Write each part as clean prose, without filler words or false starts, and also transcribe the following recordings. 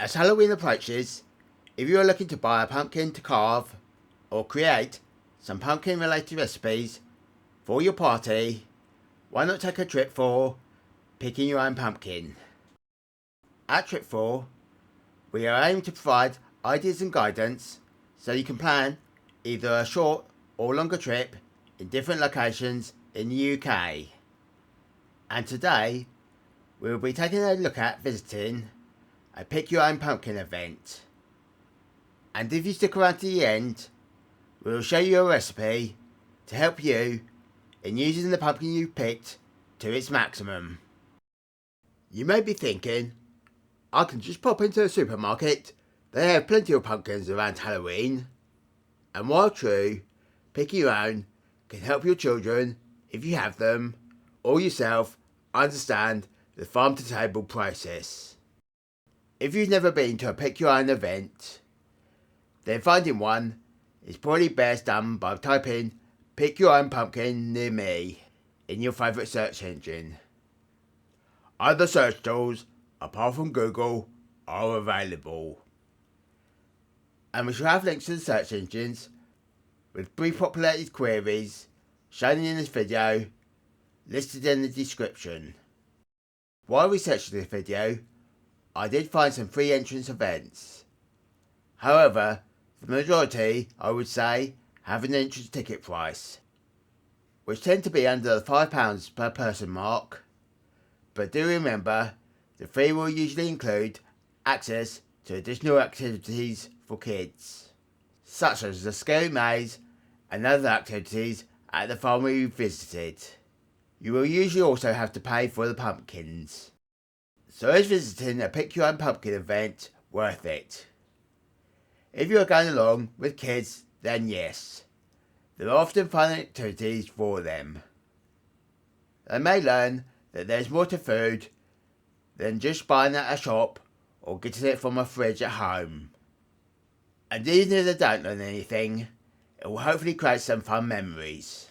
As Halloween approaches, if you are looking to buy a pumpkin to carve or create some pumpkin related recipes for your party, why not take a trip for picking your own pumpkin? At Trip 4, we are aiming to provide ideas and guidance so you can plan either a short or longer trip in different locations in the UK. And today, we will be taking a look at visiting a Pick Your Own Pumpkin event. And if you stick around to the end, we will show you a recipe to help you in using the pumpkin you picked to its maximum. You may be thinking, I can just pop into the supermarket, they have plenty of pumpkins around Halloween. And while true, picking your own can help your children, if you have them, or yourself, understand the farm to table process. If you've never been to a Pick Your Own event, then finding one is probably best done by typing Pick Your Own Pumpkin near me in your favourite search engine. Other search tools, apart from Google, are available. And we shall have links to the search engines with brief populated queries shown in this video listed in the description. While researching this video, I did find some free entrance events. However, the majority, I would say, have an entrance ticket price, which tend to be under the £5 per person mark. But do remember, the fee will usually include access to additional activities for kids, such as the scary maze and other activities at the farm we visited. You will usually also have to pay for the pumpkins. So is visiting a Pick Your Own Pumpkin event worth it? If you are going along with kids, then yes. There are often fun activities for them. They may learn that there's more to food than just buying it at a shop or getting it from a fridge at home. And even if they don't learn anything, it will hopefully create some fun memories.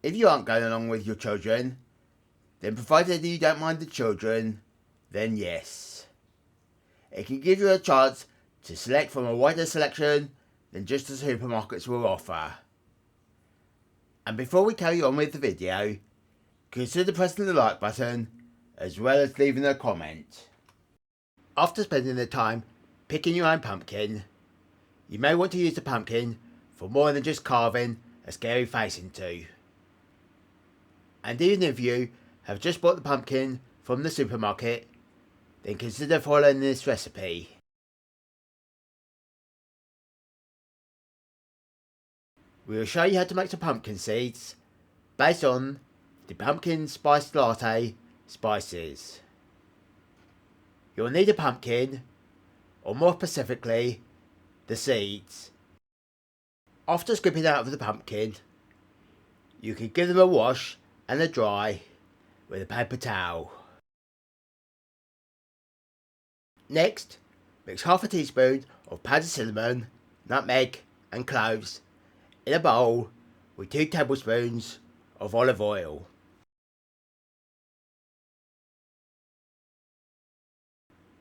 If you aren't going along with your children, then provided you don't mind the children, then yes. It can give you a chance to select from a wider selection than just the supermarkets will offer. And before we carry on with the video, consider pressing the like button as well as leaving a comment. After spending the time picking your own pumpkin, you may want to use the pumpkin for more than just carving a scary face into. And even if you have just bought the pumpkin from the supermarket, then consider following this recipe. We will show you how to make some pumpkin seeds based on the pumpkin spice latte spices. You'll need a pumpkin, or more specifically, the seeds. After scooping out of the pumpkin, you can give them a wash and a dry with a paper towel. Next, mix half a teaspoon of powdered cinnamon, nutmeg and cloves in a bowl with 2 tablespoons of olive oil.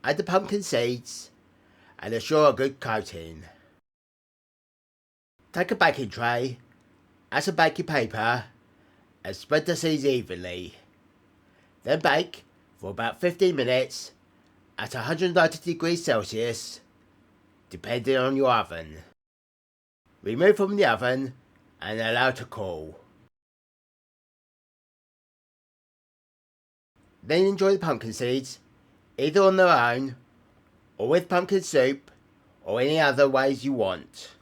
Add the pumpkin seeds and assure a good coating. Take a baking tray, add some baking paper and spread the seeds evenly. Then bake for about 15 minutes at 190 degrees Celsius, depending on your oven. Remove from the oven and allow to cool. Then enjoy the pumpkin seeds either on their own or with pumpkin soup or any other ways you want.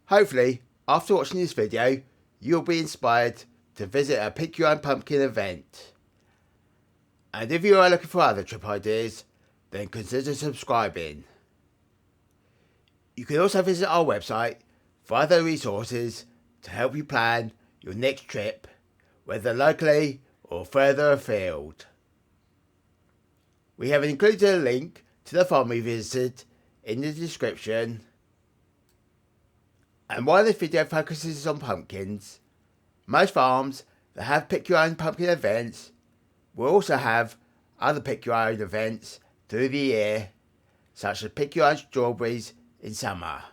Hopefully, after watching this video, you'll be inspired to visit a Pick Your Own Pumpkin event. And if you are looking for other trip ideas, then consider subscribing. You can also visit our website for other resources to help you plan your next trip, whether locally or further afield. We have included a link to the farm we visited in the description. And while this video focuses on pumpkins, most farms that have Pick Your Own Pumpkin events will also have other Pick Your Own events through the year, such as pick your own strawberries in summer.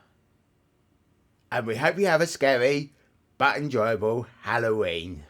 And we hope you have a scary but enjoyable Halloween.